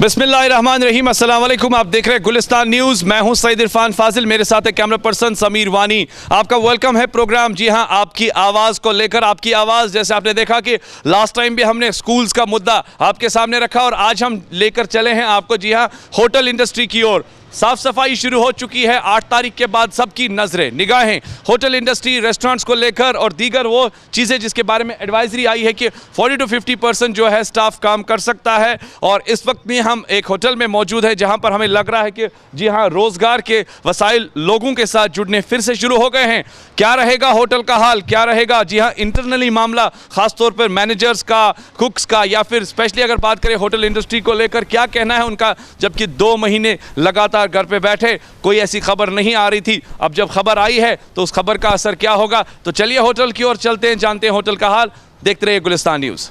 बिस्मिल्लाहिर्रहमानिर्रहीम, अस्सलाम वालेकुम। आप देख रहे हैं गुलिस्तान न्यूज़। मैं हूं सईद इरफान फाजिल, मेरे साथ है कैमरा पर्सन समीर वानी। आपका वेलकम है प्रोग्राम। जी हां, आपकी आवाज़ को लेकर, आपकी आवाज़, जैसे आपने देखा कि लास्ट टाइम भी हमने स्कूल्स का मुद्दा आपके सामने रखा और आज हम लेकर चले हैं आपको, जी हां, होटल इंडस्ट्री की ओर। साफ सफाई शुरू हो चुकी है। 8 तारीख के बाद सबकी नज़रें, निगाहें होटल इंडस्ट्री, रेस्टोरेंट्स को लेकर और दीगर वो चीज़ें जिसके बारे में एडवाइजरी आई है कि 40 to 50% जो है स्टाफ काम कर सकता है। और इस वक्त में हम एक होटल में मौजूद है जहां पर हमें लग रहा है कि जी हाँ, रोज़गार के वसाइल लोगों के साथ जुड़ने फिर से शुरू हो गए हैं। क्या रहेगा होटल का हाल, क्या रहेगा जी हाँ इंटरनली मामला, ख़ासतौर पर मैनेजर्स का, कुक्स का, या फिर स्पेशली अगर बात करें होटल इंडस्ट्री को लेकर क्या कहना है उनका, जबकि 2 महीने लगातार घर पे बैठे कोई ऐसी खबर नहीं आ रही थी। अब जब खबर आई है तो उस खबर का असर क्या होगा। तो चलिए होटल की ओर चलते हैं, जानते हैं होटल का हाल। देखते रहिए गुलिस्तान न्यूज़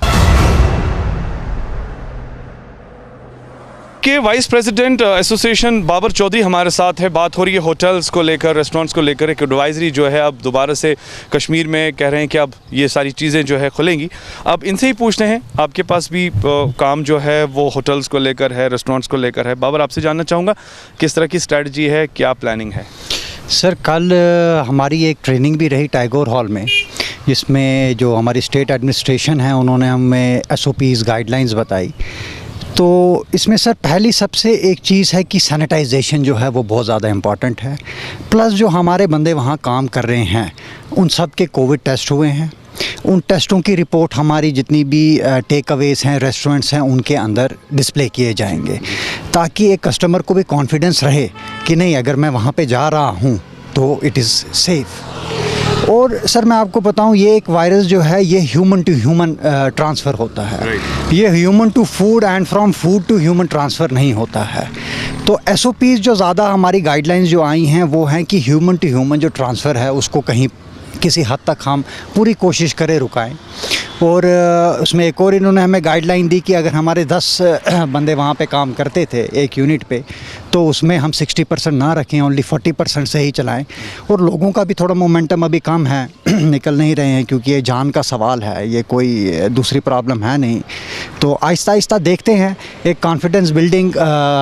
के vice president association Babar Chaudhry हमारे साथ है। बात हो रही है होटल्स को लेकर, रेस्टोरेंट्स को लेकर। एक एडवाइजरी जो है अब दोबारा से कश्मीर में कह रहे हैं कि अब ये सारी चीज़ें जो है खुलेंगी। अब इनसे ही पूछते हैं, आपके पास भी काम जो है वो होटल्स को लेकर है, रेस्टोरेंट्स को लेकर है। बाबर, आपसे जानना चाहूँगा किस तरह की स्ट्रेटजी है, क्या प्लानिंग है? सर, कल हमारी एक ट्रेनिंग भी रही टैगोर हॉल में, जिसमें जो हमारी स्टेट एडमिनिस्ट्रेशन है उन्होंने हमें SOPs गाइडलाइंस बताई। तो इसमें सर पहली सबसे एक चीज़ है कि सैनिटाइजेशन जो है वो बहुत ज़्यादा इम्पॉर्टेंट है। प्लस जो हमारे बंदे वहाँ काम कर रहे हैं उन सब के कोविड टेस्ट हुए हैं। उन टेस्टों की रिपोर्ट हमारी जितनी भी टेक अवेज़ हैं, रेस्टोरेंट्स हैं, उनके अंदर डिस्प्ले किए जाएंगे, ताकि एक कस्टमर को भी कॉन्फिडेंस रहे कि नहीं, अगर मैं वहाँ पे जा रहा हूँ तो इट इज़ सेफ़। और सर मैं आपको बताऊं, ये एक वायरस जो है ये ह्यूमन टू ह्यूमन ट्रांसफ़र होता है। ये human to food and from food to human transfer नहीं होता है। तो SOPs जो ज़्यादा हमारी गाइडलाइंस जो आई हैं वो हैं कि ह्यूमन टू ह्यूमन जो ट्रांसफ़र है उसको कहीं किसी हद तक हम पूरी कोशिश करें रुकाएं। और उसमें एक और इन्होंने हमें गाइडलाइन दी कि अगर हमारे 10 बंदे वहाँ पे काम करते थे एक यूनिट पे, तो उसमें हम 60% ना रखें, ओनली 40% से ही चलाएं। और लोगों का भी थोड़ा मोमेंटम अभी कम है, निकल नहीं रहे हैं, क्योंकि ये जान का सवाल है, ये कोई दूसरी प्रॉब्लम है नहीं। तो आहिस्ता आहिस्ता देखते हैं, एक कॉन्फिडेंस बिल्डिंग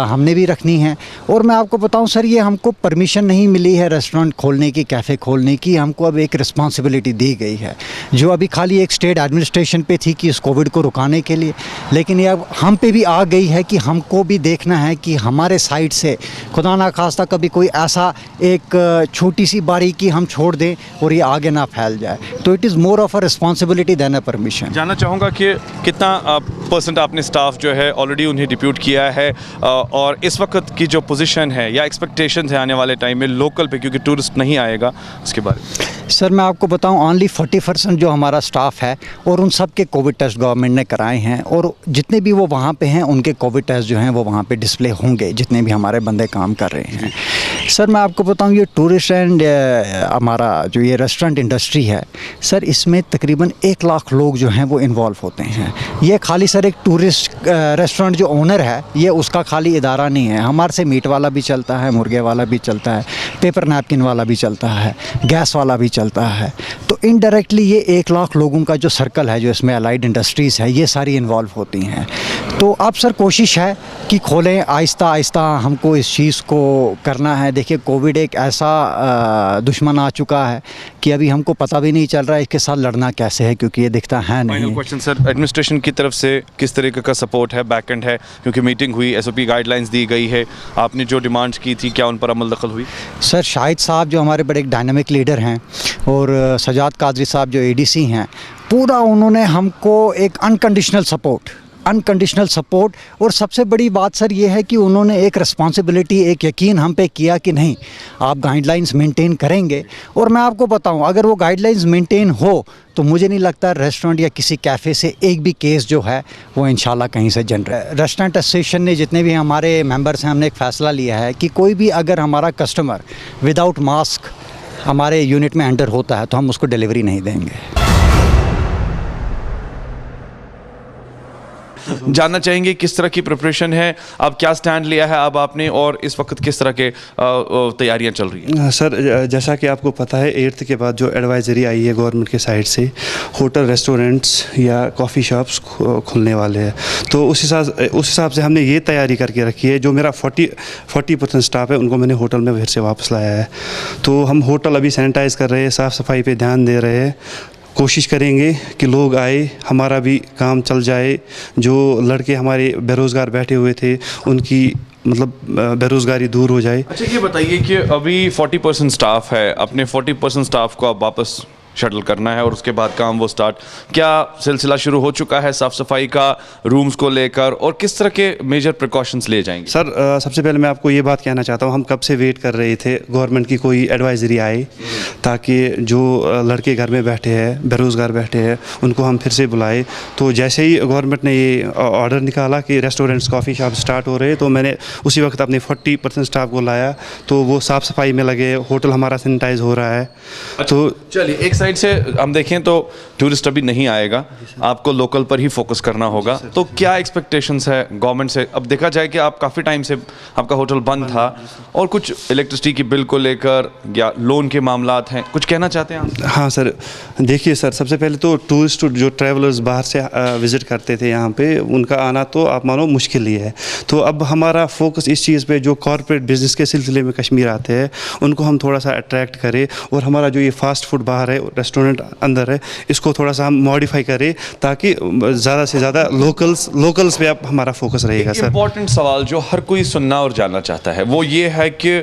हमने भी रखनी है। और मैं आपको बताऊं सर, ये हमको परमिशन नहीं मिली है रेस्टोरेंट खोलने की, कैफ़े खोलने की। हमको अब एक रिस्पॉन्सिबिलिटी दी गई है जो अभी खाली एक स्टेट एडमिनिस्ट्रेशन पे थी कि इस कोविड को रुकाने के लिए, लेकिन ये अब हम पे भी आ गई है कि हमको भी देखना है कि हमारे साइड से खुदा ना खास्ता कभी कोई ऐसा एक छोटी सी बारीकी हम छोड़ दें और ये आगे ना फैल जाए। तो it is more of a responsibility than a permission. जानना चाहूँगा कि कितना % आपने स्टाफ जो है ऑलरेडी उन्हें डिप्यूट किया है, और इस वक्त की जो पोजीशन है या एक्सपेक्टेशन है आने वाले टाइम में लोकल पे, क्योंकि टूरिस्ट नहीं आएगा, उसके बारे में? सर मैं आपको बताऊं, ओनली 40% जो हमारा स्टाफ है और उन सब के कोविड टेस्ट गवर्नमेंट ने कराए हैं, और जितने भी वो वहाँ पे हैं उनके कोविड टेस्ट जो हैं वो वहाँ पे डिस्प्ले होंगे, जितने भी हमारे बंदे काम कर रहे हैं। सर मैं आपको बताऊं, ये टूरिस्ट एंड हमारा जो ये रेस्टोरेंट इंडस्ट्री है सर, इसमें तकरीबन 1 लाख लोग जो हैं वो इन्वॉल्व होते हैं। ये खाली सर एक टूरिस्ट रेस्टोरेंट जो ओनर है ये उसका खाली इदारा नहीं है। हमारे से मीट वाला भी चलता है, मुर्गे वाला भी चलता है, पेपर नैपकिन वाला भी चलता है, गैस वाला भी चलता है। तो इनडायरेक्टली ये 1 लाख लोगों का जो सर्कल है, जो इसमें अलाइड इंडस्ट्रीज़ है, ये सारी इन्वॉल्व होती हैं। तो अब सर कोशिश है कि खोलें, आहिस्ता आहिस्ता हमको इस चीज़ को करना है। देखिए, कोविड एक ऐसा दुश्मन आ चुका है कि अभी हमको पता भी नहीं चल रहा है इसके साथ लड़ना कैसे है, क्योंकि ये दिखता है नहीं। फाइनल क्वेश्चन सर, एडमिनिस्ट्रेशन की तरफ से किस तरीके का सपोर्ट है, बैक एंड है, क्योंकि मीटिंग हुई, SOP गाइडलाइंस दी गई है, आपने जो डिमांड्स की थी क्या उन पर अमल दखल हुई? सर शाहिद साहब जो हमारे बड़े एक डायनामिक लीडर हैं, और सजाद कादरी साहब जो ADC हैं, पूरा उन्होंने हमको एक अनकंडीशनल सपोर्ट। और सबसे बड़ी बात सर ये है कि उन्होंने एक रिस्पॉन्सिबिलिटी, एक यकीन हम पे किया कि नहीं, आप गाइडलाइंस मेंटेन करेंगे। और मैं आपको बताऊं, अगर वो गाइडलाइंस मेंटेन हो तो मुझे नहीं लगता रेस्टोरेंट या किसी कैफ़े से एक भी केस जो है वो इंशाल्लाह कहीं से जनरेट। रेस्टोरेंट एसोसिएशन ने, जितने भी हमारे मेंबर्स हैं, हमने एक फ़ैसला लिया है कि कोई भी अगर हमारा कस्टमर विदाउट मास्क हमारे यूनिट में एंटर होता है तो हम उसको डिलीवरी नहीं देंगे। जानना चाहेंगे किस तरह की प्रिपरेशन है, अब क्या स्टैंड लिया है अब आपने, और इस वक्त किस तरह के तैयारियां चल रही हैं? सर, जैसा कि आपको पता है 8th के बाद जो एडवाइजरी आई है गवर्नमेंट के साइड से, होटल, रेस्टोरेंट्स या कॉफ़ी शॉप्स खुलने वाले हैं, तो उस हिसाब से हमने ये तैयारी करके रखी है। जो मेरा 40% स्टाफ है उनको मैंने होटल में फिर से वापस लाया है। तो हम होटल अभी सैनिटाइज़ कर रहे हैं, साफ़ सफाई पे ध्यान दे रहे हैं, कोशिश करेंगे कि लोग आए, हमारा भी काम चल जाए। जो लड़के हमारे बेरोज़गार बैठे हुए थे उनकी मतलब बेरोज़गारी दूर हो जाए। अच्छा, ये बताइए कि अभी 40% स्टाफ है, अपने 40% स्टाफ को अब वापस शटल करना है और उसके बाद काम वो स्टार्ट, क्या सिलसिला शुरू हो चुका है साफ़ सफाई का रूम्स को लेकर, और किस तरह के मेजर प्रिकॉशंस लिए जाएंगे? सर, सबसे पहले मैं आपको ये बात कहना चाहता हूँ, हम कब से वेट कर रहे थे गवर्नमेंट की कोई एडवाइजरी आए, ताकि जो लड़के घर में बैठे हैं, बेरोज़गार बैठे हैं, उनको हम फिर से बुलाए। तो जैसे ही गवर्नमेंट ने ये ऑर्डर निकाला कि रेस्टोरेंट्स, कॉफ़ी शॉप स्टार्ट हो रहे हैं, तो मैंने उसी वक्त अपने 40% स्टाफ को लाया, तो वो साफ़ सफाई में लगे, होटल हमारा सैनिटाइज हो रहा है। तो चलिए, एक साइड से हम देखें तो टूरिस्ट अभी नहीं आएगा, आपको लोकल पर ही फोकस करना होगा, तो क्या एक्सपेक्टेशंस है गवर्नमेंट से? अब देखा जाए कि आप काफ़ी टाइम से आपका होटल बंद था, और कुछ इलेक्ट्रिसिटी की बिल को लेकर या लोन के मामलात हैं, कुछ कहना चाहते हैं आप? हाँ सर, देखिए सर, सबसे पहले तो टूरिस्ट जो ट्रैवलर्स बाहर से विज़िट करते थे यहाँ पे, उनका आना तो आप मानो मुश्किल ही है। तो अब हमारा फोकस इस चीज़ पे, जो कॉर्पोरेट बिजनेस के सिलसिले में कश्मीर आते हैं उनको हम थोड़ा सा अट्रैक्ट करें, और हमारा जो ये फास्ट फूड बाहर है, रेस्टोरेंट अंदर है, इसको थोड़ा सा हम मॉडिफाई करें, ताकि ज़्यादा से ज़्यादा लोकल्स पे अब हमारा फोकस रहेगा। सर, इम्पॉर्टेंट सवाल जो हर कोई सुनना और जानना चाहता है वो ये है कि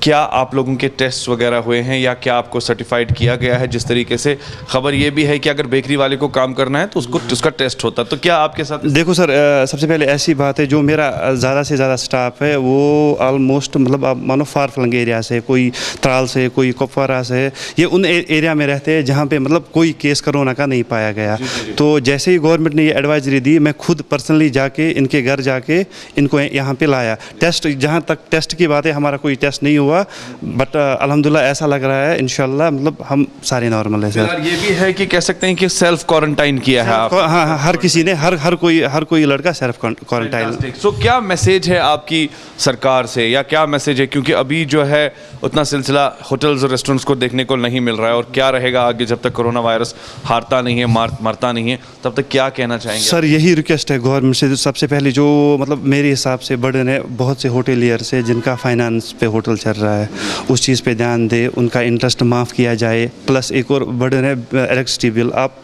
क्या आप लोगों के टेस्ट वगैरह हुए हैं, या क्या आपको सर्टिफाइड किया गया है? जिस तरीके से खबर ये भी है कि अगर बेकरी वाले को काम करना है तो उसका टेस्ट होता है, तो क्या आपके साथ? देखो सर, सबसे पहले ऐसी बात है, जो मेरा ज़्यादा से ज़्यादा स्टाफ है वो ऑलमोस्ट मतलब आप मानो फार फ्लंग एरिया से, कोई त्राल से, कोई कुपवारा से, ये उन एरिया में रहते हैं जहाँ पे मतलब कोई केस कोरोना का नहीं पाया गया। तो जैसे ही गवर्नमेंट ने ये एडवाइजरी दी, मैं खुद पर्सनली जाके इनके घर जाके इनको यहाँ पे लाया। टेस्ट, जहाँ तक टेस्ट की बात है, हमारा कोई टेस्ट नहीं हुआ, बट अल्हम्दुलिल्लाह ऐसा लग रहा है इंशाल्लाह मतलब हम सारे नॉर्मल है सर। ये भी है कि कह सकते हैं कि सेल्फ क्वारंटाइन किया है आप? हाँ, हर किसी ने, हर कोई लड़का सेल्फ क्वारंटाइन। सो क्या मैसेज है आपकी सरकार से, या क्या मैसेज है, क्योंकि अभी जो है उतना सिलसिला होटल्स और रेस्टोरेंट्स को देखने को नहीं मिल रहा है, और क्या रहेगा आगे जब तक कोरोना वायरस हारता नहीं है, मरता नहीं है, तब तक क्या कहना चाहेंगे? सर, यही रिक्वेस्ट है गवर्नमेंट से। सबसे पहले जो मतलब मेरे हिसाब से बर्डन है बहुत से होटलियर्स है जिनका फाइनेंस पे होटल चल रहा है, उस चीज़ पे ध्यान दे, उनका इंटरेस्ट माफ़ किया जाए। प्लस एक और बर्डन है इलेक्ट्रिसिटी बिल। आप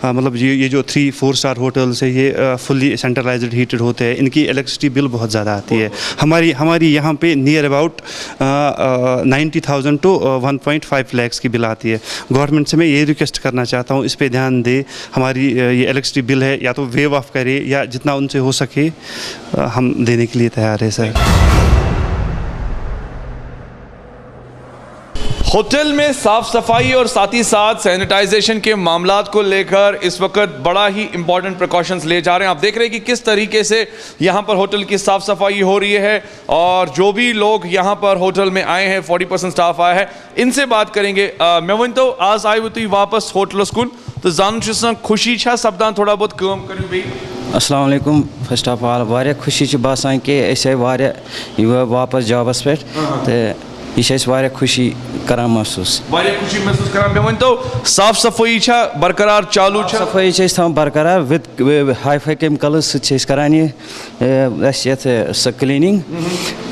मतलब ये जो 3-4 स्टार होटल्स है, ये फुली सेंट्रलाइज्ड हीटेड होते हैं, इनकी इलेक्ट्रिसिटी बिल बहुत ज़्यादा आती है। हमारी यहाँ पे नियर अबाउट 90,000 to 1.5 लाख की बिल आती है। गवर्नमेंट से मैं ये रिक्वेस्ट करना चाहता हूँ, इस पे ध्यान दे, हमारी ये इलेक्ट्रिसिटी बिल है या तो वेव ऑफ करे, या जितना उनसे हो सके हम देने के लिए तैयार है सर। होटल में साफ सफाई और साथ ही साथ सैनिटाइजेशन के मामलात को लेकर इस वक्त बड़ा ही इंपॉर्टेंट प्रिकॉशंस ले जा रहे हैं। आप देख रहे हैं कि किस तरीके से यहाँ पर होटल की साफ सफाई हो रही है, और जो भी लोग यहाँ पर होटल में आए हैं, 40% स्टाफ आया है, इनसे बात करेंगे। मैं वन तो आज आए वो तुम वापस होटलस कुन, तो जान खुशी छा सपदान थोड़ा बहुत काम करूँ भाई? अस्सलाम वालेकुम। फर्स्ट ऑफ ऑल वारिया खुशी बासान कि अस वारिया वापस जॉबस पे, तो यह खुशी करान महसूस, खुशी महसूस करान। मैं वन तो साफ सफाई बरकरार चालू, सफाई थोड़ा बरकरार विद हाई फाई केमिकल्स करान ये क्लीनिंग,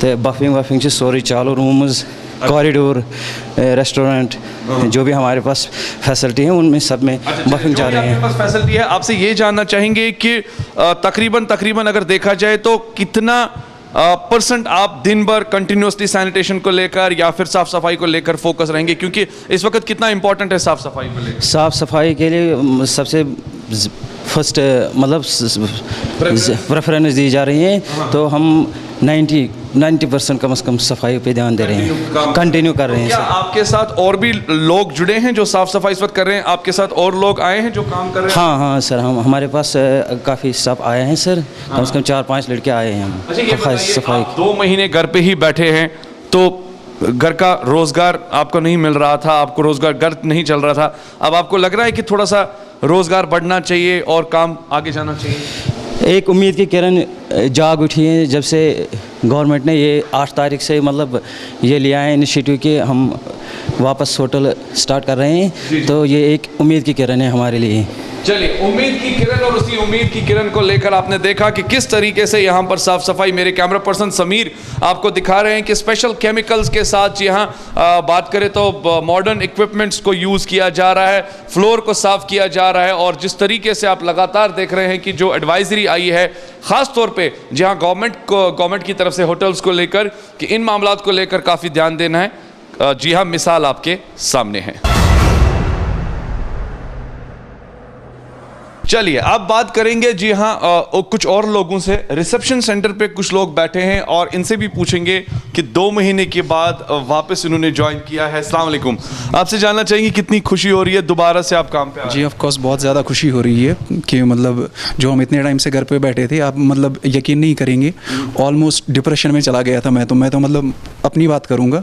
तो बफिंग वफिंग सोरे चालू, रूम्स, कॉरिडोर, रेस्टोरेंट, जो भी हमारे पास फैसिलिटी है उनमें सब में बफिंग जा रहे हैं। फैसिलिटी है, आपसे ये जानना चाहेंगे कि तकरीबन अगर देखा जाए तो कितना परसेंट आप दिन भर कंटिन्यूसली सैनिटेशन को लेकर या फिर साफ सफाई को लेकर फोकस रहेंगे, क्योंकि इस वक्त कितना इंपॉर्टेंट है साफ सफाई को लेकर? साफ सफाई के लिए सबसे फर्स्ट मतलब प्रेफरेंस दी जा रही है, तो हम 90% कम से कम सफाई पे ध्यान दे रहे हैं, कंटिन्यू कर रहे हैं। क्या आपके साथ और भी लोग जुड़े हैं जो साफ सफाई इस वक्त कर रहे हैं? आपके साथ और लोग आए हैं जो काम कर रहे हैं? हाँ सर, हमारे पास काफ़ी स्टाफ आए हैं सर, कम से कम 4-5 लड़के आए हैं हम सफाई। 2 महीने घर पे ही बैठे हैं, तो घर का रोज़गार आपको नहीं मिल रहा था, आपको रोज़गार घर नहीं चल रहा था, अब आपको लग रहा है कि थोड़ा सा रोज़गार बढ़ना चाहिए और काम आगे जाना चाहिए? एक उम्मीद की किरण जाग उठी है जब से गवर्नमेंट ने ये 8 तारीख से मतलब ये लिया है इनिशिएटिव कि हम वापस होटल स्टार्ट कर रहे हैं, तो ये एक उम्मीद की किरण है हमारे लिए। चलिए, उम्मीद की किरण, और उसी उम्मीद की किरण को लेकर आपने देखा कि किस तरीके से यहाँ पर साफ सफाई मेरे कैमरा पर्सन समीर आपको दिखा रहे हैं कि स्पेशल केमिकल्स के साथ यहाँ बात करें तो मॉडर्न इक्विपमेंट्स को यूज़ किया जा रहा है, फ्लोर को साफ किया जा रहा है। और जिस तरीके से आप लगातार देख रहे हैं कि जो एडवाइजरी आई है ख़ास तौर पे जहाँ गवर्नमेंट की तरफ से होटल्स को लेकर कि इन मामलात को लेकर काफ़ी ध्यान देना है। जी हाँ, मिसाल आपके सामने है। चलिए अब बात करेंगे जी हाँ कुछ और लोगों से। रिसेप्शन सेंटर पे कुछ लोग बैठे हैं और इनसे भी पूछेंगे कि 2 महीने के बाद वापस इन्होंने ज्वाइन किया है। अस्सलाम वालेकुम, आपसे जानना चाहेंगे कितनी खुशी हो रही है दोबारा से आप काम पे आए? जी ऑफ कोर्स बहुत ज़्यादा खुशी हो रही है कि मतलब जो हम इतने टाइम से घर पे बैठे थे, आप मतलब यकीन नहीं करेंगे, ऑलमोस्ट डिप्रेशन में चला गया था मैं तो मतलब अपनी बात करूँगा,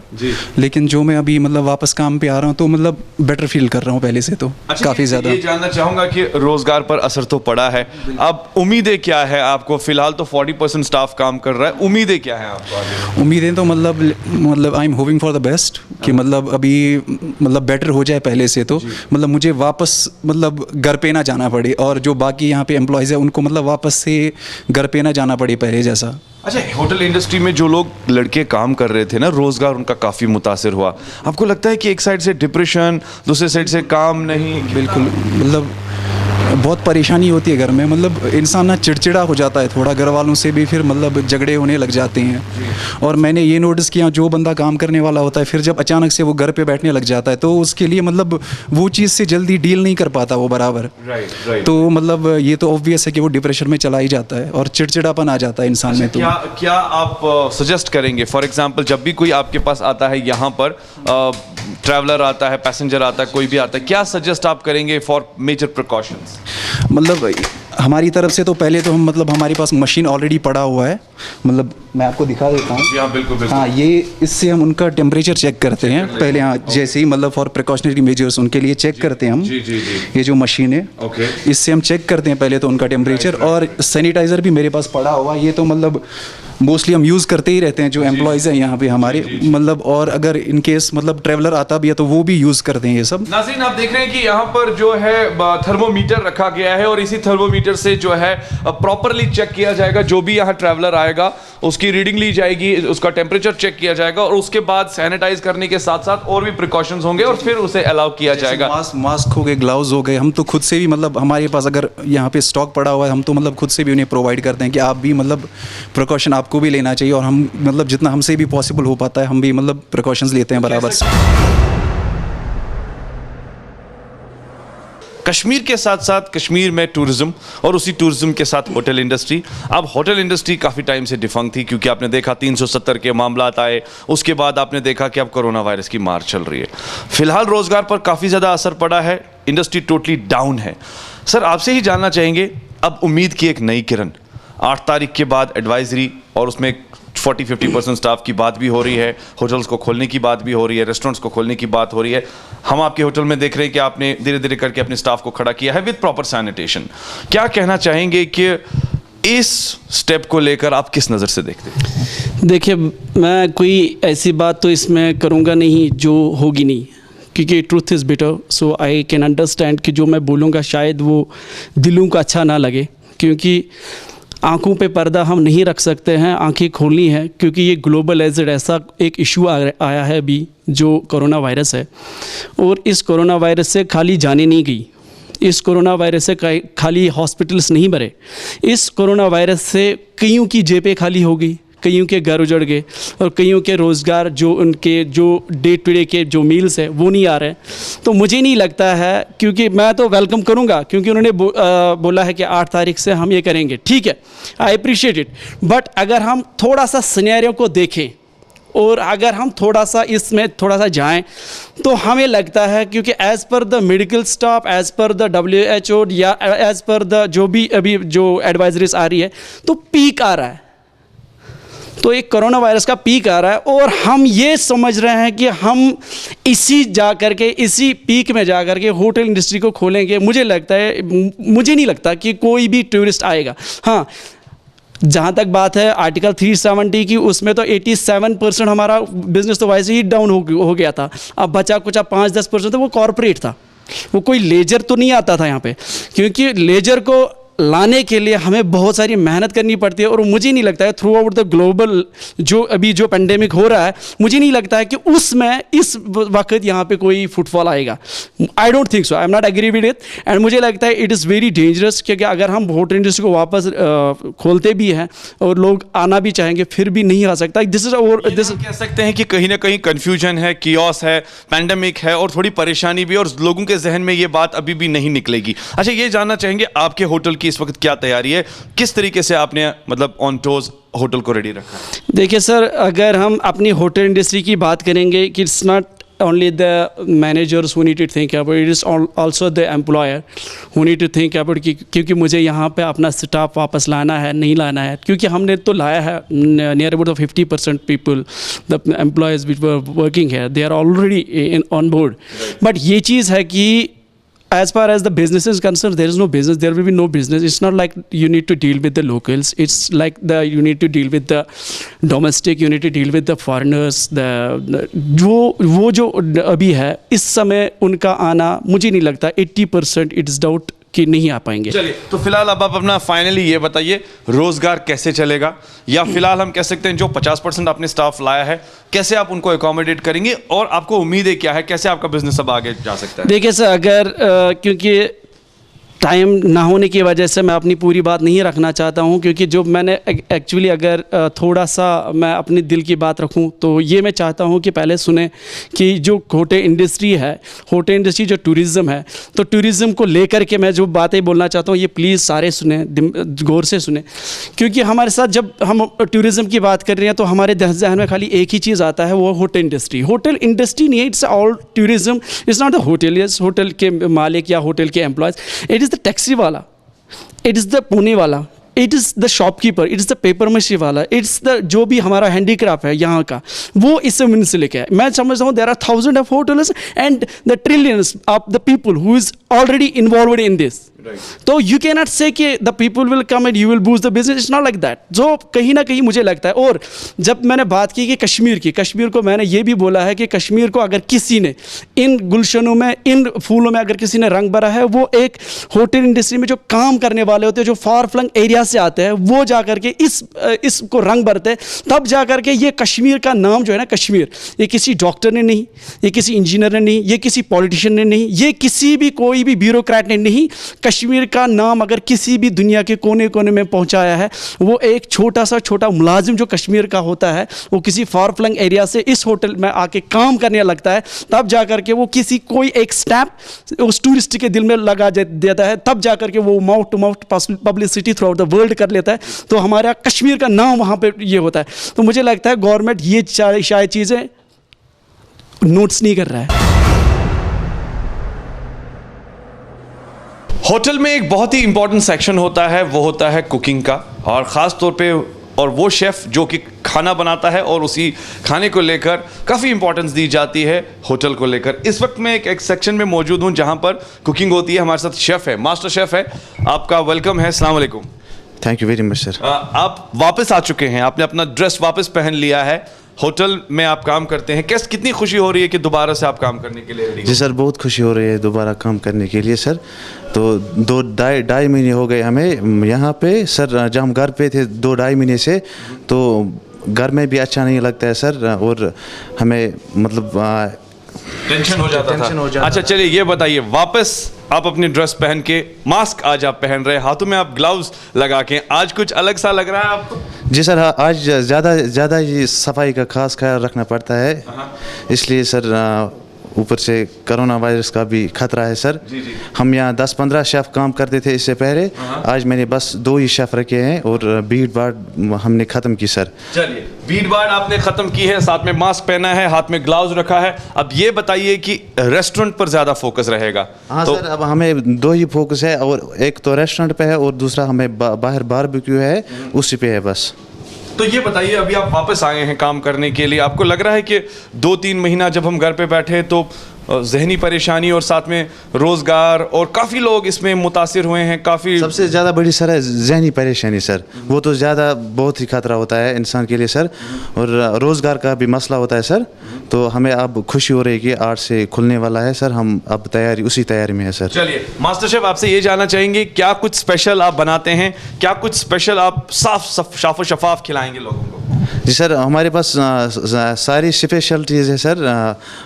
लेकिन जो मैं अभी मतलब वापस काम पे आ रहा हूँ तो मतलब बेटर फील कर रहा हूँ पहले से, तो काफ़ी ज़्यादा। ये जानना चाहूँगा कि रोज़गार पर असर तो पड़ा है, अब उम्मीदें क्या है आपको? फिलहाल तो 40% स्टाफ काम कर रहा है, उम्मीदें क्या है आपको आगे? उम्मीदें तो मतलब I am hoping for the best कि मतलब अभी मतलब बेटर हो जाए पहले से, तो मतलब मुझे वापस मतलब घर पे ना जाना पड़े और जो बाकी यहाँ पे एम्प्लॉयज़ है उनको मतलब वापस से घर पे ना जाना पड़े पहले जैसा। अच्छा, होटल इंडस्ट्री में जो लोग लड़के काम कर रहे थे ना, रोजगार उनका काफ़ी मुतासिर हुआ। आपको लगता है कि एक साइड से डिप्रेशन, दूसरे साइड से काम नहीं? बिल्कुल, मतलब बहुत परेशानी होती है घर में, मतलब इंसान ना चिड़चिड़ा हो जाता है थोड़ा, घर वालों से भी फिर मतलब झगड़े होने लग जाते हैं। और मैंने ये नोटिस किया, जो बंदा काम करने वाला होता है फिर जब अचानक से वो घर पे बैठने लग जाता है तो उसके लिए मतलब वो चीज़ से जल्दी डील नहीं कर पाता वो बराबर। राइट। तो मतलब ये तो ऑब्वियस है कि वो डिप्रेशन में चला ही जाता है और चिड़चिड़ापन आ जाता है इंसान में। तो क्या आप सजेस्ट करेंगे, फॉर एग्जाम्पल जब भी कोई आपके पास आता है यहाँ पर, ट्रैवलर आता है, पैसेंजर आता है, कोई भी आता है, क्या सजेस्ट आप करेंगे फॉर मेजर प्रिकॉशंस? मतलब हमारी तरफ से तो पहले तो हम मतलब हमारे पास मशीन ऑलरेडी पड़ा हुआ है, मतलब मैं आपको दिखा देता हूँ। हाँ बिल्कुल। हाँ, ये इससे हम उनका टेम्परेचर चेक करते हैं पहले। हाँ, जैसे ही मतलब फॉर प्रिकॉशनरी मेजर्स उनके लिए चेक करते हैं हम। जी। ये जो मशीन है, इससे हम चेक करते हैं पहले तो उनका टेम्परेचर। और सैनिटाइज़र भी मेरे पास पड़ा हुआ, ये तो मतलब मोस्टली हम यूज़ करते ही रहते हैं जो एम्प्लॉयज़ हैं यहाँ पे हमारे, मतलब और अगर इन केस मतलब ट्रैवलर आता भी है तो वो भी यूज़ करते हैं ये सब। नाज़रीन, आप देख रहे हैं कि यहाँ पर जो है थर्मोमीटर रखा गया है और इसी थर्मोमीटर से जो है प्रॉपरली चेक किया जाएगा। जो भी यहाँ ट्रैवलर आएगा उसकी रीडिंग ली जाएगी, उसका टेम्परेचर चेक किया जाएगा और उसके बाद सैनिटाइज करने के साथ साथ और भी प्रिकॉशंस होंगे और फिर उसे अलाउ किया जाएगा। मास्क हो गए, ग्लव्स हो गए, हम तो खुद से भी मतलब हमारे पास अगर यहाँ पे स्टॉक पड़ा हुआ है हम तो मतलब खुद से भी उन्हें प्रोवाइड करते हैं कि आप भी मतलब प्रिकॉशन आपको भी लेना चाहिए। और हम मतलब जितना हमसे भी पॉसिबल हो पाता है हम भी मतलब प्रिकॉशंस लेते हैं बराबर से। कश्मीर के साथ साथ कश्मीर में टूरिज्म और उसी टूरिज्म के साथ होटल इंडस्ट्री। अब होटल इंडस्ट्री काफ़ी टाइम से डिफंक्ट थी क्योंकि आपने देखा 370 के मामलात आए, उसके बाद आपने देखा कि अब कोरोना वायरस की मार चल रही है। फिलहाल रोज़गार पर काफ़ी ज़्यादा असर पड़ा है, इंडस्ट्री टोटली डाउन है। सर, आपसे ही जानना चाहेंगे, अब उम्मीद की एक नई किरण, 8 तारीख के बाद एडवाइजरी और उसमें 40-50% स्टाफ की बात भी हो रही है, होटल्स को खोलने की बात भी हो रही है, रेस्टोरेंट्स को खोलने की बात हो रही है। हम आपके होटल में देख रहे हैं कि आपने धीरे धीरे करके अपने स्टाफ को खड़ा किया है विद प्रॉपर सैनिटेशन। क्या कहना चाहेंगे कि इस स्टेप को लेकर आप किस नज़र से देखते हैं? देखिए, मैं कोई ऐसी बात तो इसमें करूँगा नहीं जो होगी नहीं, क्योंकि truth is bitter, so I can understand कि जो मैं बोलूँगा शायद वो दिलों को अच्छा ना लगे, क्योंकि आँखों पे पर्दा हम नहीं रख सकते हैं, आंखें खोलनी है, क्योंकि ये ग्लोबलाइज्ड ऐसा एक इशू आया है अभी जो कोरोना वायरस है। और इस कोरोना वायरस से खाली जाने नहीं गई, इस कोरोना वायरस से खाली हॉस्पिटल्स नहीं भरे, इस कोरोना वायरस से कईयों की जेबें खाली हो गई, कईयों के घर उजड़ गए और कईयों के रोज़गार जो उनके जो डे टू डे के जो मील्स है वो नहीं आ रहे। तो मुझे नहीं लगता है, क्योंकि मैं तो वेलकम करूंगा क्योंकि उन्होंने बोला है कि 8 तारीख से हम ये करेंगे, ठीक है, आई अप्रिशिएट इट। बट अगर हम थोड़ा सा सिनेरियो को देखें और अगर हम थोड़ा सा इसमें थोड़ा सा जाएं तो हमें लगता है, क्योंकि as per the medical staff, as per the WHO या एज़ पर द जो भी अभी जो एडवाइजरीज आ रही है, तो पीक आ रहा है, तो एक कोरोना वायरस का पीक आ रहा है और हम ये समझ रहे हैं कि हम इसी पीक में जा कर के होटल इंडस्ट्री को खोलेंगे। मुझे नहीं लगता कि कोई भी टूरिस्ट आएगा। हाँ, जहाँ तक बात है आर्टिकल 370 की, उसमें तो 87% हमारा बिजनेस तो वैसे ही डाउन हो गया था। अब बचा कुछ 5-10% था, वो कॉरपोरेट था, वो कोई लेजर तो नहीं आता था यहाँ पे, क्योंकि लेजर को लाने के लिए हमें बहुत सारी मेहनत करनी पड़ती है। और मुझे नहीं लगता है थ्रू आउट द ग्लोबल जो पेंडेमिक हो रहा है, मुझे नहीं लगता है कि उसमें इस वक्त यहाँ पे कोई फुटफॉल आएगा। I don't think so, I am not agree with it. And मुझे लगता है इट इज़ वेरी डेंजरस, क्योंकि अगर हम होटल इंडस्ट्री को वापस खोलते भी हैं और लोग आना भी चाहेंगे, फिर भी नहीं आ सकता। दिस कह सकते हैं कि कहीं ना कहीं कंफ्यूजन है, कियोस है, पेंडेमिक है और थोड़ी परेशानी भी, और लोगों के जहन में ये बात अभी भी नहीं निकलेगी। अच्छा, ये जानना चाहेंगे आपके होटल की इस वक्त क्या तैयारी है, किस तरीके से आपने मतलब ऑन टोज होटल को रेडी रखा है? देखिए सर, अगर हम अपनी होटल इंडस्ट्री की बात करेंगे कि it's not only the managers who need to think about it, is also the employer who need to think about कि क्योंकि मुझे यहाँ पे अपना स्टाफ वापस लाना है, नहीं लाना है, क्योंकि हमने तो लाया है near about 50% people, the employees which were working here, they are already on board। But ये चीज़ है कि as far as the business is concerned, there is no business, there will be no business। It's not like you need to deal with the locals, it's like you need to deal with the domestic, you need to deal with the foreigners, वो जो अभी है इस समय उनका आना, मुझे नहीं लगता 80% इट्स डाउट कि नहीं आ पाएंगे। चलिए, तो फिलहाल अब आप अपना फाइनली ये बताइए, रोजगार कैसे चलेगा, या फिलहाल हम कह सकते हैं जो 50% आपने स्टाफ लाया है, कैसे आप उनको एकोमोडेट करेंगे और आपको उम्मीदें क्या है, कैसे आपका बिजनेस अब आगे जा सकता है? देखिए सर, अगर क्योंकि टाइम ना होने की वजह से मैं अपनी पूरी बात नहीं रखना चाहता हूं, क्योंकि जो मैंने एक्चुअली अगर थोड़ा सा मैं अपने दिल की बात रखूं तो ये मैं चाहता हूं कि पहले सुने कि जो होटल इंडस्ट्री है, होटल इंडस्ट्री जो टूरिज़्म है, तो टूरिज़्म को लेकर के मैं जो बातें बोलना चाहता हूं ये प्लीज़ सारे सुने, गौर से सुने। क्योंकि हमारे साथ जब हम टूरिज़्म की बात कर रहे हैं तो हमारे जहन में खाली एक ही चीज़ आता है, वो होटल इंडस्ट्री। होटल इंडस्ट्री नहीं है, it's all tourism, it's not the hoteliers, hotel के मालिक या होटल के employees, it is the taxi वाला, इट इज़ द पुणे वाला, it is the shopkeeper, it is the paper machine वाला, इट्स द जो भी हमारा हैंडीक्राफ्ट है यहाँ का, वो इससे मुंसलिक है। मैं समझता हूँ there are thousand of hotels and the trillions of the people who is already involved in this. तो यू कैन नॉट से कि the people will come and you will boost the business, it's not like that. जो कहीं ना कहीं मुझे लगता है, और जब मैंने बात की कि कश्मीर को मैंने ये भी बोला है कि कश्मीर को अगर किसी ने इन गुलशनों में, इन फूलों में अगर किसी ने रंग भरा है, वो एक होटल इंडस्ट्री में जो काम करने वाले होते हैं, जो फार फ्लंग एरिया से आते हैं, वो जा करके इसको रंग भरते हैं, तब जा करके ये कश्मीर का नाम जो है ना, कश्मीर, ये किसी डॉक्टर ने नहीं, ये किसी इंजीनियर ने नहीं, ये किसी पॉलिटिशियन ने नहीं, ये किसी भी कोई भी ब्यूरोक्रेट ने नहीं, कश्मीर का नाम अगर किसी भी दुनिया के कोने कोने में पहुंचाया है, वो एक छोटा मुलाजिम जो कश्मीर का होता है, वो किसी फार फ्लंग एरिया से इस होटल में आके काम करने लगता है, तब जा करके वो कोई एक स्टैम्प उस टूरिस्ट के दिल में लगा देता है, तब जा करके वो mouth to mouth publicity throughout the world कर लेता है, तो हमारा कश्मीर का नाम वहाँ पे ये होता है। तो मुझे लगता है गवर्नमेंट ये शायद चीज़ें नोट्स नहीं कर रहा है। होटल में एक बहुत ही इंपॉर्टेंट सेक्शन होता है, वो होता है कुकिंग का, और ख़ास तौर पे और वो शेफ़ जो कि खाना बनाता है, और उसी खाने को लेकर काफ़ी इंपॉर्टेंस दी जाती है होटल को लेकर। इस वक्त मैं एक सेक्शन में मौजूद हूँ जहाँ पर कुकिंग होती है। हमारे साथ शेफ़ है, मास्टर शेफ़ है, आपका वेलकम है। अस्सलाम वालेकुम। Thank you very much sir. आप वापस आ चुके हैं, आपने अपना ड्रेस वापस पहन लिया है, होटल में आप काम करते हैं, कितनी खुशी हो रही है कि दोबारा से आप काम करने के लिए रेडी? जी सर, बहुत खुशी हो रही है दोबारा काम करने के लिए सर। तो ढाई महीने हो गए हमें यहाँ पे सर, जब हम घर पे थे 2-2.5 महीने से, तो घर में भी अच्छा नहीं लगता है सर, और हमें मतलब टेंशन हो जाता था। अच्छा चलिए ये बताइए, वापस आप अपनी ड्रेस पहन के, मास्क आज आप पहन रहे, हाथों में आप ग्लव्स लगा के, आज कुछ अलग सा लग रहा है आपको? जी सर, आज ज़्यादा ही सफाई का खास ख्याल रखना पड़ता है, इसलिए सर ऊपर से कोरोना वायरस का भी खतरा है सर। जी। हम यहाँ 10-15 शेफ़ काम करते थे इससे पहले, आज मैंने बस 2 ही शेफ़ रखे हैं, और भीड़ भाड़ हमने ख़त्म की सर। चलिए, भीड़ भाड़ आपने ख़त्म की है, साथ में मास्क पहना है, हाथ में ग्लव्स रखा है। अब ये बताइए कि रेस्टोरेंट पर ज़्यादा फोकस रहेगा? हाँ तो सर, अब हमें 2 ही फोकस है, और एक तो रेस्टोरेंट पे है और दूसरा हमें बाहर बारबेक्यू है, उसी पे है बस। तो ये बताइए, अभी आप वापस आए हैं काम करने के लिए, आपको लग रहा है कि 2-3 महीना जब हम घर पे बैठे तो जहनी परेशानी और साथ में रोज़गार और काफ़ी लोग इसमें मुतासिर हुए हैं, काफ़ी सबसे ज़्यादा बड़ी सर है जहनी परेशानी सर, वो तो ज़्यादा बहुत ही खतरा होता है इंसान के लिए सर, और रोज़गार का भी मसला होता है सर। तो हमें अब खुशी हो रही है कि 8 से खुलने वाला है सर, हम अब उसी तैयारी में है सर। चलिए मास्टर शेफ, आपसे ये जानना चाहेंगे क्या कुछ स्पेशल आप बनाते हैं, क्या कुछ स्पेशल आप साफ शफाफ खिलाएंगे लोगों को? जी सर, हमारे पास सारी स्पेशलिटीज़ है सर।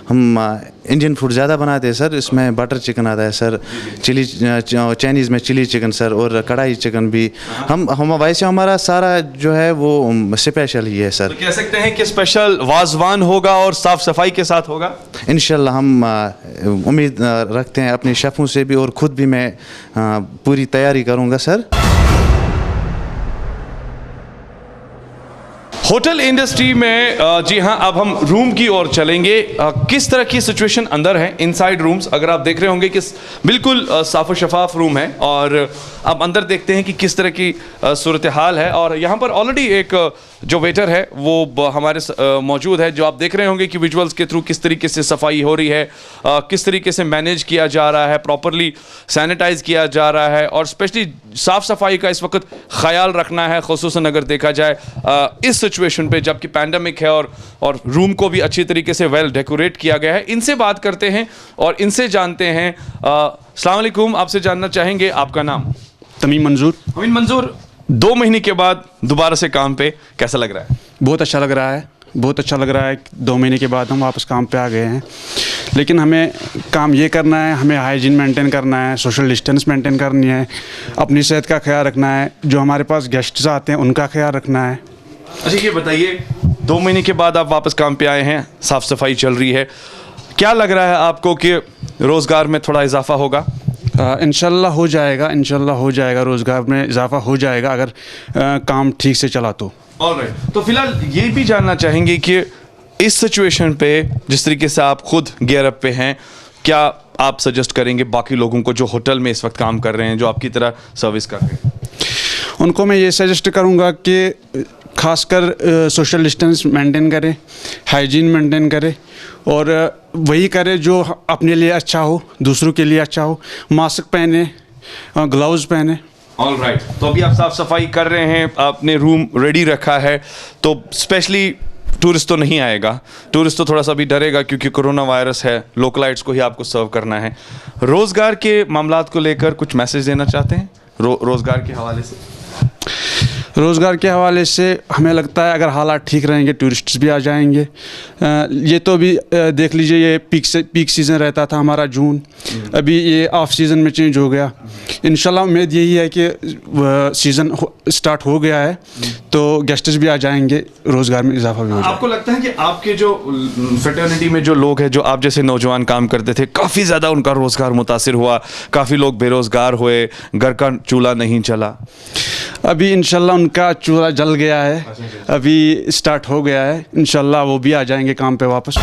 हम इंडियन फूड ज़्यादा बनाते हैं सर, इसमें बटर चिकन आता है सर, चाइनीज़ में चिली चिकन सर, और कढ़ाई चिकन भी। हम वैसे हमारा सारा जो है वो स्पेशल ही है सर। तो कह सकते हैं कि स्पेशल वाजवान होगा और साफ सफाई के साथ होगा इंशाल्लाह। हम उम्मीद रखते हैं अपने शेफ़ों से भी, और ख़ुद भी मैं पूरी तैयारी करूँगा सर। होटल इंडस्ट्री में जी हाँ, अब हम रूम की ओर चलेंगे। किस तरह की सिचुएशन अंदर है इनसाइड रूम्स? अगर आप देख रहे होंगे कि बिल्कुल साफ शफाफ रूम है, और अब अंदर देखते हैं कि किस तरह की सूरत हाल है। और यहाँ पर ऑलरेडी एक जो वेटर है वो हमारे मौजूद है, जो आप देख रहे होंगे कि विजुअल्स के थ्रू किस तरीके से सफाई हो रही है, किस तरीके से मैनेज किया जा रहा है, प्रॉपरली सैनिटाइज किया जा रहा है, और स्पेशली साफ़ सफाई का इस वक्त ख्याल रखना है, खुसूसन अगर देखा जाए इस सिचुएशन पे जबकि पैंडमिक है, और रूम को भी अच्छी तरीके से वेल डेकोरेट किया गया है। इनसे बात करते हैं और इनसे जानते हैं। अस्सलाम वालेकुम, आपसे जानना चाहेंगे आपका नाम? तमीम मंजूर। अमीन मंजूर, 2 महीने के बाद दोबारा से काम पे कैसा लग रहा है? बहुत अच्छा लग रहा है, बहुत अच्छा लग रहा है। 2 महीने के बाद हम वापस काम पे आ गए हैं, लेकिन हमें काम ये करना है, hमें हाइजीन मेंटेन करना है, सोशल डिस्टेंस मेंटेन करनी है, अपनी सेहत का ख्याल रखना है, जो हमारे पास गेस्ट्स आते हैं उनका ख्याल रखना है। अच्छा ये बताइए, 2 महीने के बाद आप वापस काम पे आए हैं, साफ़ सफाई चल रही है, क्या लग रहा है आपको कि रोज़गार में थोड़ा इजाफा होगा? इंशाल्लाह हो जाएगा, इंशाल्लाह हो जाएगा, रोज़गार में इजाफा हो जाएगा अगर काम ठीक से चला तो। ऑलराइट, तो फिलहाल ये भी जानना चाहेंगे कि इस सिचुएशन पे जिस तरीके से आप खुद गियर अप पे हैं, क्या आप सजेस्ट करेंगे बाकी लोगों को जो होटल में इस वक्त काम कर रहे हैं, जो आपकी तरह सर्विस कर रहे हैं? उनको मैं ये सजेस्ट करूँगा कि खासकर सोशल डिस्टेंस मेंटेन करें, हाइजीन मेंटेन करें, और वही करें जो अपने लिए अच्छा हो, दूसरों के लिए अच्छा हो। मास्क पहने, ग्लव्स पहने। ऑलराइट, तो अभी आप साफ़ सफाई कर रहे हैं, आपने रूम रेडी रखा है, तो स्पेशली टूरिस्ट तो नहीं आएगा, टूरिस्ट तो थोड़ा सा भी डरेगा क्योंकि कोरोना वायरस है, लोकलाइट्स को ही आपको सर्व करना है। रोज़गार के मामलात को लेकर कुछ मैसेज देना चाहते हैं रोज़गार के हवाले से? रोज़गार के हवाले से हमें लगता है अगर हालात ठीक रहेंगे टूरिस्ट्स भी आ जाएंगे। ये तो अभी देख लीजिए, ये पीक सीज़न रहता था हमारा जून, अभी ये ऑफ सीज़न में चेंज हो गया। इंशाल्लाह उम्मीद यही है कि सीज़न स्टार्ट हो गया है तो गेस्ट्स भी आ जाएंगे, रोज़गार में इजाफा भी हो जाएगा। आपको लगता है कि आपके जो फ्रेटर्निटी में जो लोग हैं, जो आप जैसे नौजवान काम करते थे, काफ़ी ज़्यादा उनका रोज़गार मुतासिर हुआ, काफ़ी लोग बेरोज़गार हुए, घर का चूल्हा नहीं चला? अभी इंशाल्लाह उनका चूल्हा जल गया है, अभी स्टार्ट हो गया है, इंशाल्लाह वो भी आ जाएंगे काम पे वापस।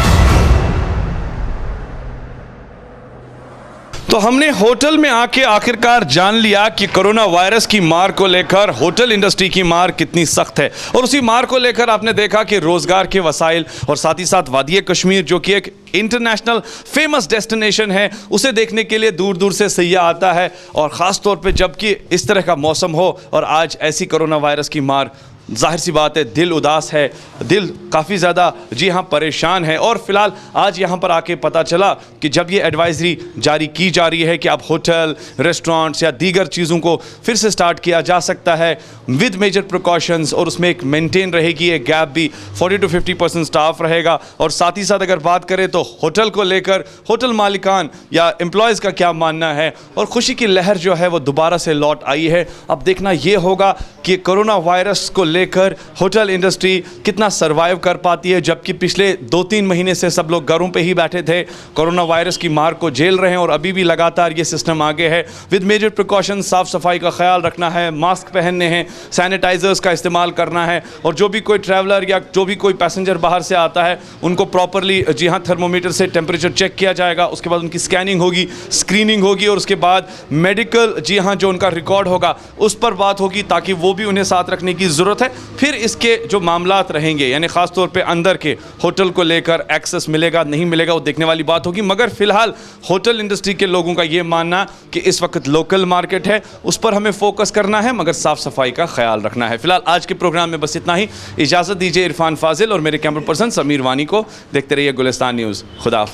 तो हमने होटल में आके आखिरकार जान लिया कि कोरोना वायरस की मार को लेकर होटल इंडस्ट्री की मार कितनी सख्त है, और उसी मार को लेकर आपने देखा कि रोज़गार के वसाइल और साथ ही साथ वादी कश्मीर जो कि एक इंटरनेशनल फेमस डेस्टिनेशन है, उसे देखने के लिए दूर दूर से सैयाह आता है, और ख़ास तौर पे जबकि इस तरह का मौसम हो और आज ऐसी कोरोना वायरस की मार, जाहिर सी बात है दिल उदास है, दिल काफ़ी ज़्यादा जी हाँ परेशान है। और फिलहाल आज यहाँ पर आके पता चला कि जब ये एडवाइजरी जारी की जा रही है कि अब होटल, रेस्टोरेंट्स या दीगर चीज़ों को फिर से स्टार्ट किया जा सकता है विद मेजर प्रिकॉशंस, और उसमें एक मेंटेन रहेगी एक गैप भी, 40 to 50% स्टाफ रहेगा। और साथ ही साथ अगर बात करें तो होटल को लेकर होटल मालिकान या एम्प्लॉयज़ का क्या मानना है, और खुशी की लहर जो है वो दोबारा से लौट आई है। अब देखना ये होगा कि कोरोना वायरस को लेकर होटल इंडस्ट्री कितना सरवाइव कर पाती है, जबकि पिछले 2-3 महीने से सब लोग घरों पे ही बैठे थे, कोरोना वायरस की मार को झेल रहे हैं, और अभी भी लगातार ये सिस्टम आगे है। विद मेजर प्रिकॉशन, साफ़ सफाई का ख्याल रखना है, मास्क पहनने हैं, सैनिटाइजर्स का इस्तेमाल करना है, और जो भी कोई ट्रैवलर या जो भी कोई पैसेंजर बाहर से आता है उनको प्रॉपरली जी हाँ थर्मोमीटर से टेम्परेचर चेक किया जाएगा, उसके बाद उनकी स्कैनिंग होगी, स्क्रीनिंग होगी, और उसके बाद मेडिकल जी हाँ जो उनका रिकॉर्ड होगा उस पर बात होगी, ताकि वो भी उन्हें साथ रखने की ज़रूरत है। है, फिर इसके जो मामलात रहेंगे यानी ख़ास तौर पे अंदर के होटल को लेकर एक्सेस मिलेगा नहीं मिलेगा वो देखने वाली बात होगी। मगर फ़िलहाल होटल इंडस्ट्री के लोगों का ये मानना कि इस वक्त लोकल मार्केट है, उस पर हमें फोकस करना है मगर साफ़ सफाई का ख्याल रखना है। फ़िलहाल आज के प्रोग्राम में बस इतना ही। इजाज़त दीजिए इरफान फाजिल और मेरे कैमरा पर्सन समीर वानी को। देखते रहिए गुलिस्तान न्यूज़। खुदा हाफिज़।